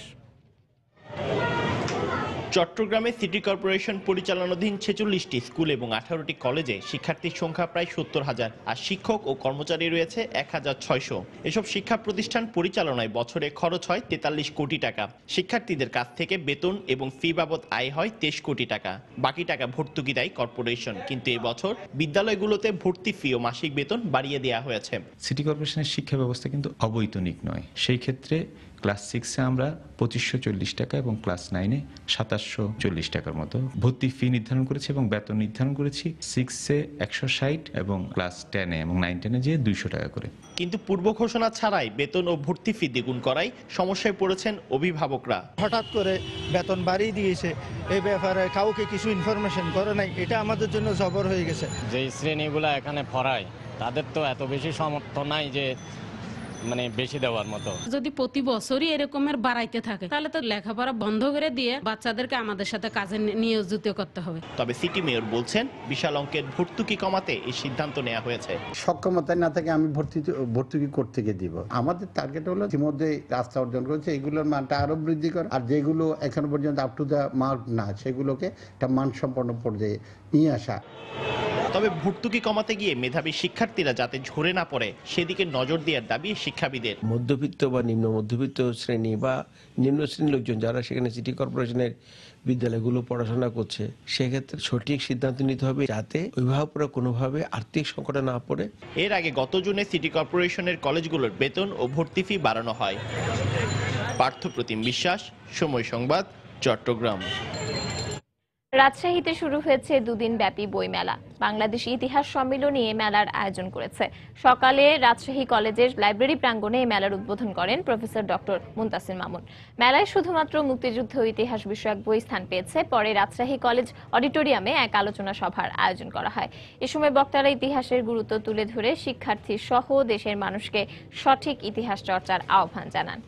চট্টগ্রামে সিটি কর্পোরেশন পরিচালনাধীন 46টি স্কুল এবং 18টি কলেজে শিক্ষার্থীর সংখ্যা প্রায় 70,000, আর শিক্ষক ও কর্মচারী রয়েছে 1600। এসব শিক্ষা প্রতিষ্ঠান পরিচালনায় বছরে খরচ হয় 43 কোটি টাকা। শিক্ষার্থীদের কাছ থেকে বেতন এবং ফি বাবদ আয় হয় 23 কোটি টাকা। বাকি টাকা ভর্তুকি দেয় কর্পোরেশন, কিন্তু এবছর বিদ্যালয়গুলোতে ভর্তি ফি ও মাসিক বেতন বাড়িয়ে দেওয়া হয়েছে। সিটি কর্পোরেশনের শিক্ষা ব্যবস্থা কিন্তু অবৈতনিক নয়। সেই ক্ষেত্রে ক্লাস 6-এ আমরা 2540 টাকা এবং ক্লাস 9-এ 2740 টাকার মতো ভর্তি ফি নির্ধারণ করেছি এবং বেতন নির্ধারণ করেছি 6-এ 160 এবং ক্লাস 10-এ এবং 9-10-এ যে 200 টাকা করে। কিন্তু পূর্ব ঘোষণা ছাড়াই বেতন ও ভর্তি ফি দ্বিগুণ করায় সমস্যায় পড়েছেন অভিভাবকরা। হঠাৎ করে বেতন বাড়িয়ে দিয়েছে, এই ব্যাপারে কাউকে কিছু ইনফরমেশন করে নাই, এটা আমাদের জন্য জবর হয়ে গেছে। যে শ্রেণীগুলো এখানে পড়ায় তাদের তো এত বেশি সামর্থ্য নাই যে বেশি দেওয়ার মতো। যদি প্রতি বছরই এরকমের বাড়াইতে থাকে তাহলে তো লেখাপড়া বন্ধ করে দিয়ে বাচ্চাদেরকে আমাদের সাথে কাজে নিয়োজিত করতে হবে। তবে সিটি মেয়র বলছেন, বিশাল অঙ্কের ভর্তুকি কমাতে এই সিদ্ধান্ত নেওয়া হয়েছে। সক্ষমতা না থাকে আমি ভর্তুকি করতে গিয়ে দিব। আমাদের টার্গেট হলো ইতিমধ্যে রাস্তা অর্জন করেছে, এগুলোর মানটা আরো বৃদ্ধি করা, আর যেগুলো এখনো পর্যন্ত আপ টু দ্য মার্ক না সেগুলোকে একটা মানসম্পন্ন পর্যায়ে নিয়ে আসা। তবে ভর্তুকি কমাতে গিয়ে মেধাবী শিক্ষার্থীরা যাতে ঝরে না পড়ে সেদিকে নজর দেওয়ার দাবি শিক্ষাবিদের। মধ্যবিত্ত বা নিম্ন মধ্যবিত্ত শ্রেণী বা নিম্ন শ্রেণীর লোকজন যারা সেখানে সিটি কর্পোরেশনের বিদ্যালয়গুলো পড়াশোনা করছে, সেক্ষেত্রে সঠিক সিদ্ধান্ত নিতে হবে যাতে অভিভাবকরা কোনোভাবে আর্থিক সংকটে না পড়ে। এর আগে গত জুনে সিটি কর্পোরেশনের কলেজগুলোর বেতন ও ভর্তি ফি বাড়ানো হয়। পার্থপ্রতিম বিশ্বাস, সময় সংবাদ, চট্টগ্রাম। রাজশাহীতে শুরু হয়েছে দুদিন ব্যাপী বইমেলা। বাংলাদেশ ইতিহাস সম্মিলনী এ মেলার আয়োজন করেছে। সকালে রাজশাহী কলেজের লাইব্রেরি প্রাঙ্গণে এই মেলার উদ্বোধন করেন প্রফেসর ডক্টর মুনতাসির মামুন। মেলায় শুধুমাত্র মুক্তিযুদ্ধ ও ইতিহাস বিষয়ক বই স্থান পেয়েছে। পরে রাজশাহী কলেজ অডিটোরিয়ামে এক আলোচনা সভার আয়োজন করা হয়। এ সময় বক্তারা ইতিহাসের গুরুত্ব তুলে ধরে শিক্ষার্থী সহ দেশের মানুষকে সঠিক ইতিহাস চর্চার আহ্বান জানান।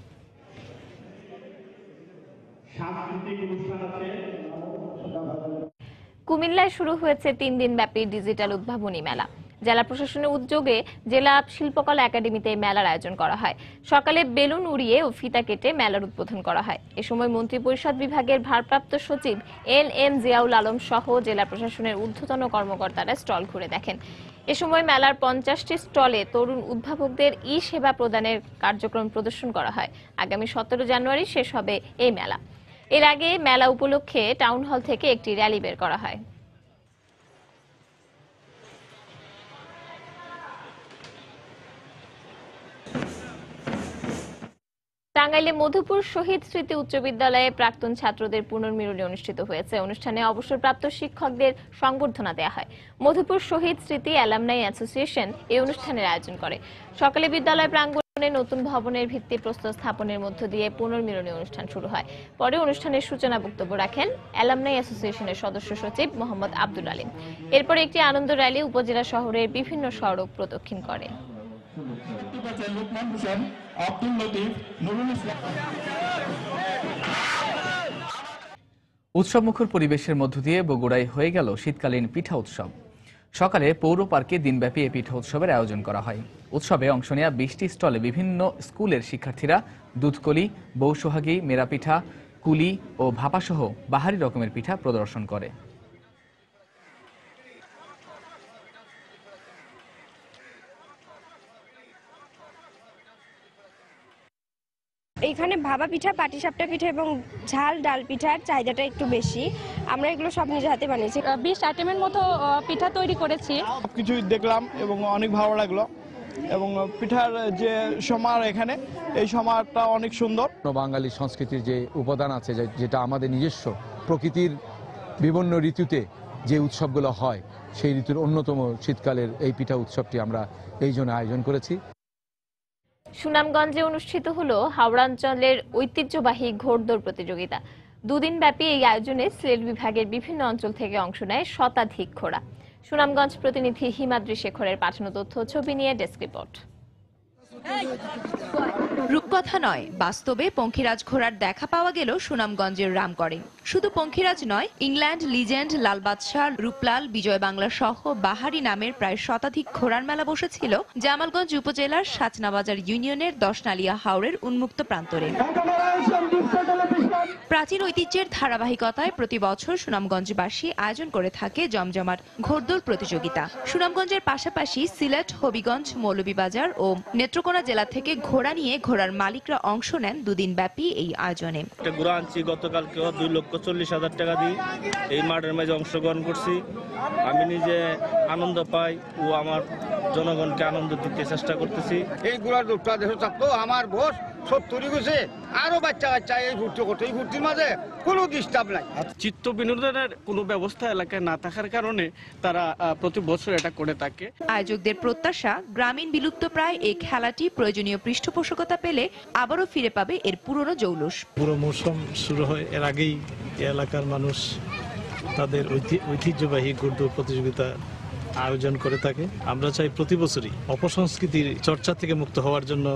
কুমিল্লায় শুরু হয়েছে 3 দিন ব্যাপী ডিজিটাল উদ্ভাবনী মেলা। জেলা প্রশাসনের উদ্যোগে জেলা শিল্পকলা একাডেমিতে মেলার আয়োজন করা হয়। সকালে বেলুন উড়িয়ে ও ফিতা কেটে মেলার উদ্বোধন করা হয়। এ সময় মন্ত্রিপরিষদ বিভাগের ভারপ্রাপ্ত সচিব NM জিয়াউল আলম সহ জেলা প্রশাসনের ঊর্ধ্বতন কর্মকর্তারা স্টল ঘুরে দেখেন। এ সময় মেলার 50টি স্টলে তরুণ উদ্ভাবকদের সেবা প্রদানের কার্যক্রম প্রদর্শন করা হয়। আগামী 17 জানুয়ারি শেষ হবে এই মেলা। এর আগে মেলা উপলক্ষে টাউন হল থেকে একটি র্যালি বের করা হয়। টাঙ্গাইলে মধুপুর শহীদ স্মৃতি উচ্চ বিদ্যালয়ে প্রাক্তন ছাত্রদের পুনর্মিলনী অনুষ্ঠিত হয়েছে। অনুষ্ঠানে অবসরপ্রাপ্ত শিক্ষকদের সংবর্ধনা দেওয়া হয়। মধুপুর শহীদ স্মৃতি অ্যালামনাই অ্যাসোসিয়েশন এই অনুষ্ঠানের আয়োজন করে। সকালে বিদ্যালয় প্রাঙ্গণে নতুন ভবনের ভিত্তিপ্রস্তর স্থাপনের মধ্য দিয়ে পুনর্মিলনী অনুষ্ঠান শুরু হয়। পরে অনুষ্ঠানের সূচনা বক্তব্য রাখেন অ্যালামনাই অ্যাসোসিয়েশনের সদস্য সচিব মোহাম্মদ আব্দুল আলিম। এরপর একটি আনন্দ র্যালি উপজেলা শহরের বিভিন্ন সড়ক প্রদক্ষিণ করে। উৎসবমুখর পরিবেশের মধ্য দিয়ে বগুড়ায় হয়ে গেল শীতকালীন পিঠা উৎসব। সকালে পৌর পার্কে দিনব্যাপী এই পিঠা উৎসবের আয়োজন করা হয়। উৎসবে অংশ নেওয়া 20টি স্টলে বিভিন্ন স্কুলের শিক্ষার্থীরা দুধকলি, বৌসোহাগী, মেরা পিঠা, কুলি ও ভাপাসহ বাহারি রকমের পিঠা প্রদর্শন করে। এইখানে ভাপা পিঠা, পাটিসাপটা পিঠা এবং ঝাল ডাল পিঠার চাহিদাটা একটু বেশি। আমরা এগুলো সব নিজে হাতে বানিয়েছি। 20 আইটেমের মতো পিঠা তৈরি করেছি। সবকিছুই দেখলাম এবং অনেক ভালো লাগলো এবং পিঠার যে সমার এখানে এই সমারটা অনেক সুন্দর। বাঙালি সংস্কৃতির যে উপাদান আছে যেটা আমাদের নিজস্ব প্রকৃতির বিভিন্ন ঋতুতে যে উৎসবগুলো হয় সেই ঋতুর অন্যতম শীতকালের এই পিঠা উৎসবটি আমরা এই জন্য আয়োজন করেছি। সুনামগঞ্জে অনুষ্ঠিত হলো হাওড়াঞ্চলের ঐতিহ্যবাহী ঘোড়দৌড় প্রতিযোগিতা। দুদিন ব্যাপী এই আয়োজনে সিলেট বিভাগের বিভিন্ন অঞ্চল থেকে অংশ নেয় শতাধিক ঘোড়া। সুনামগঞ্জ প্রতিনিধি হিমাদ্রি শেখরের পাঠানো তথ্য ছবি নিয়ে ডেস্ক রিপোর্ট। রূপকথা নয়, বাস্তবে পঙ্খিরাজ ঘোড়ার দেখা পাওয়া গেল সুনামগঞ্জের রামগড়ে। শুধু পঙ্খিরাজ নয়, ইংল্যান্ড লিজেন্ড, লাল বাদশাহ, রূপলাল, বিজয় বাংলা সহ বাহারি নামের প্রায় শতাধিক ঘোড়ার মেলা বসেছিল জামালগঞ্জ উপজেলার সাচনাবাজার ইউনিয়নের 10 নালিয়া হাওরের উন্মুক্ত প্রান্তরে। প্রাচীন ঐতিহ্যের ধারাবাহিকতায় প্রতি বছর সুনামগঞ্জবাসী আয়োজন করে থাকে জমজমাট ঘোড়দৌড় প্রতিযোগিতা। সুনামগঞ্জের পাশাপাশি সিলেট, হবিগঞ্জ, মৌলভীবাজার ও নেত্রকোনা জেলা থেকে ঘোড়া নিয়ে ঘোড়ার মালিকরা অংশ নেন দুদিন ব্যাপী এই আয়োজনে। ঘোড়া আনছি গতকালকে 2,40,000 টাকা দিয়ে এই মাঠের মাঝে অংশগ্রহণ করছি। আমি নিজে আনন্দ পাই ও আমার জনগণকে আনন্দ দিতে চেষ্টা করতেছি। এই ঘোড়ার দুধটা দেশ থাকতো আমার বয়স 70 গেছে, আরো বাচ্চা কাচ্চা এই ঘুরতে করতে, এই ঘুরতির মাঝে কোনো ডিস্টার্ব নাই। চিত্ত বিনোদনের কোনো ব্যবস্থা এলাকায় না থাকার কারণে তারা প্রতি বছর এটা করে থাকে। আয়োজকদের প্রত্যাশা, গ্রামীণ বিলুপ্ত প্রায় এই খেলাটি প্রয়োজনীয় পৃষ্ঠপোষকতা পেলে আবারও ফিরে পাবে এর পুরনো জৌলুস। পুরো মৌসুম শুরু হয় এর আগেই এলাকার মানুষ তাদের ঐতিহ্যবাহী ঘোড়দৌড় প্রতিযোগিতা আয়োজন করে থাকে। আমরা চাই প্রতি বছরই অপসংস্কৃতির চর্চা থেকে মুক্ত হওয়ার জন্য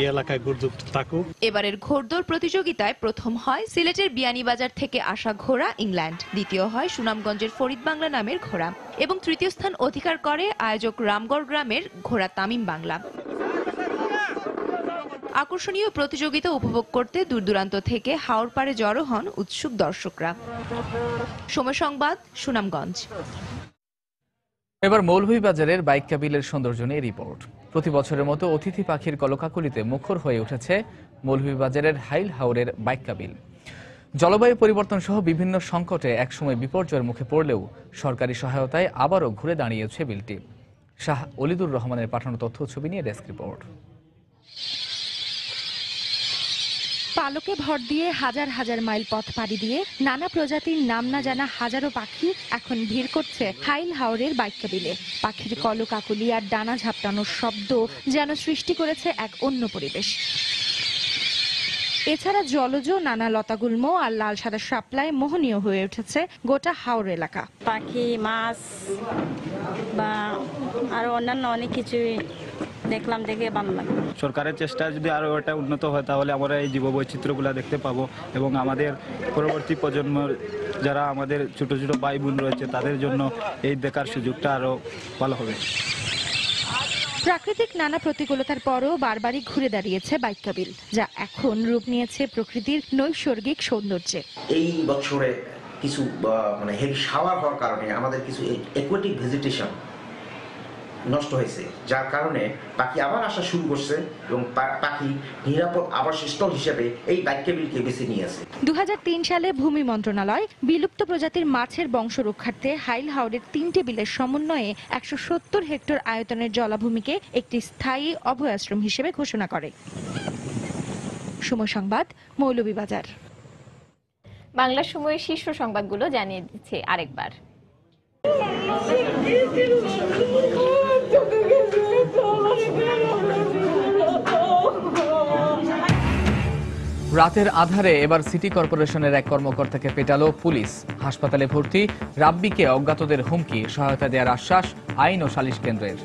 এই এলাকায় ঘোড়দৌড় থাকুক। এবারের ঘোড়দৌড় প্রতিযোগিতায় প্রথম হয় সিলেটের বিয়ানীবাজার থেকে আসা ঘোড়া ইংল্যান্ড, দ্বিতীয় হয় সুনামগঞ্জের ফরিদ বাংলা নামের ঘোড়া এবং তৃতীয় স্থান অধিকার করে আয়োজক রামগড় গ্রামের ঘোড়া তামিম বাংলা। আকর্ষণীয় প্রতিযোগিতা উপভোগ করতে দূর দূরান্ত থেকে হাওর পাড়ে জড়ো হন উৎসুক দর্শকরা। সময় সংবাদ, সুনামগঞ্জ। এবার মৌলভীবাজারের বাইক্কা বিলের সৌন্দর্য নিয়ে রিপোর্ট। প্রতি বছরের মতো অতিথি পাখির কলকাকলিতে মুখর হয়ে উঠেছে মৌলভীবাজারের হাইল হাওরের বাইক্কা বিল। জলবায়ু পরিবর্তন সহ বিভিন্ন সংকটে একসময় বিপর্যয়ের মুখে পড়লেও সরকারি সহায়তায় আবারও ঘুরে দাঁড়িয়েছে বিলটি। শাহ অলিদুর রহমানের পাঠানো তথ্য ছবি নিয়ে ডেস্ক রিপোর্ট। পালকে ভর দিয়ে হাজার হাজার মাইল পথ পাড়ি দিয়ে নানা প্রজাতির নাম না জানা হাজারো পাখি এখন ভিড় করছে হাইল হাওরের বাইক্কা বিলে। পাখির কলকাকলি আর ডানা ঝাপটানোর শব্দ যেন সৃষ্টি করেছে এক অন্য পরিবেশ। এছাড়া জলজ নানা লতাগুল্ম আর লাল সাদা শাপলায় মোহনীয় হয়ে উঠেছে গোটা হাওর এলাকা। পাখি, মাছ বা আরো অন্যান্য অনেক কিছুই দেখলাম, দেখে ভালো লাগলো। সরকারের চেষ্টা যদি আরো এটা উন্নত হয় তাহলে আমরা এই জীববৈচিত্র্যগুলো দেখতে পাবো এবং আমাদের পরবর্তী প্রজন্ম যারা আমাদের ছোট ছোট ভাই বোন রয়েছে তাদের জন্য এই দেখার সুযোগটা আরো ভালো হবে। প্রাকৃতিক নানা প্রতিকূলতার পরও বারবারই ঘুরে দাঁড়িয়েছে বাইক্কা বিল, যা এখন রূপ নিয়েছে প্রকৃতির নৈসর্গিক সৌন্দর্যে। এই বছরে কিছু মানে হেভি শাওয়ার হওয়ার কারণে আমাদের কিছু অ্যাকুয়াটিক ভেজিটেশন নষ্ট হয়েছে, যার কারণে পাখি আবার আসা শুরু করছে এবং পাখি নিরাপদ আবাসস্থল হিসেবে এই বাইক্কা বিলকে বেছে নিয়েছে। 2003 সালে ভূমি মন্ত্রণালয় বিলুপ্ত প্রজাতির মাছের বংশ রক্ষার্থে হাইল হাওরের 3টি বিলের সমন্বয়ে 170 হেক্টর আয়তনের জলাভূমিকে একটি স্থায়ী অভয়াশ্রম হিসেবে ঘোষণা করে। সময় সংবাদ, মৌলভীবাজার। বাংলা সময়ের শীর্ষ সংবাদগুলো জানিয়ে দিচ্ছে আরেকবার। রাতের আধারে এবার সিটি কর্পোরেশনের এক কর্মকর্তাকে পেটালো পুলিশ। হাসপাতালে ভর্তি রাব্বিকে অজ্ঞাতদের হুমকি, সহায়তা দেওয়ার আশ্বাস আইন ও সালিশ কেন্দ্রের।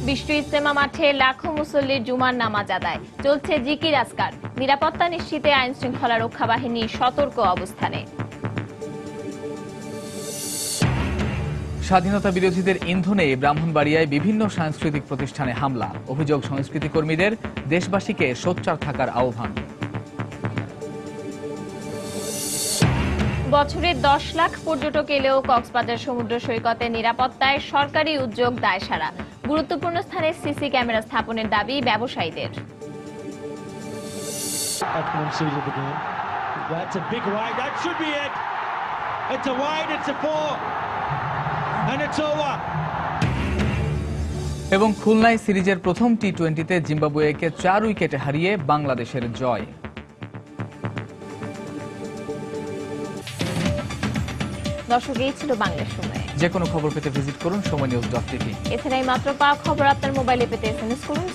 বিশ্ব ইজতেমা মাঠে লাখো মুসল্লির জুমার নামাজ আদায়, চলছে জিকির আজকার। নিরাপত্তা নিশ্চিতে আইন শৃঙ্খলা রক্ষা বাহিনী সতর্ক অবস্থানে। স্বাধীনতা বিরোধীদের ইন্ধনে ব্রাহ্মণবাড়িয়ায় বিভিন্ন সাংস্কৃতিক প্রতিষ্ঠানে হামলা, অভিযোগ সংস্কৃতি কর্মীদের, দেশবাসীকে সোচ্চার থাকার আহ্বান। বছরে 10 লাখ পর্যটক এলেও কক্সবাজার সমুদ্র সৈকতের নিরাপত্তায় সরকারি উদ্যোগ দায়সারা। গুরুত্বপূর্ণ স্থানে সিসি ক্যামেরা স্থাপনের দাবি ব্যবসায়ীদের। এবং খুলনায় সিরিজের প্রথম টি-20তে জিম্বাবুয়েকে 4 উইকেটে হারিয়ে বাংলাদেশের জয়। দর্শক, এই ছিল বাংলা সময়। যে কোনো খবর পেতে ভিজিট করুন সময়নিউজ.tv। এছাড়া এই মাত্র পাওয়া খবর আপনার মোবাইলে পেতে SMS করুন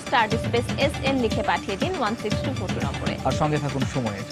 *SN লিখে পাঠিয়ে দিন 16242 নম্বরে। আর সঙ্গে থাকুন সময়ের।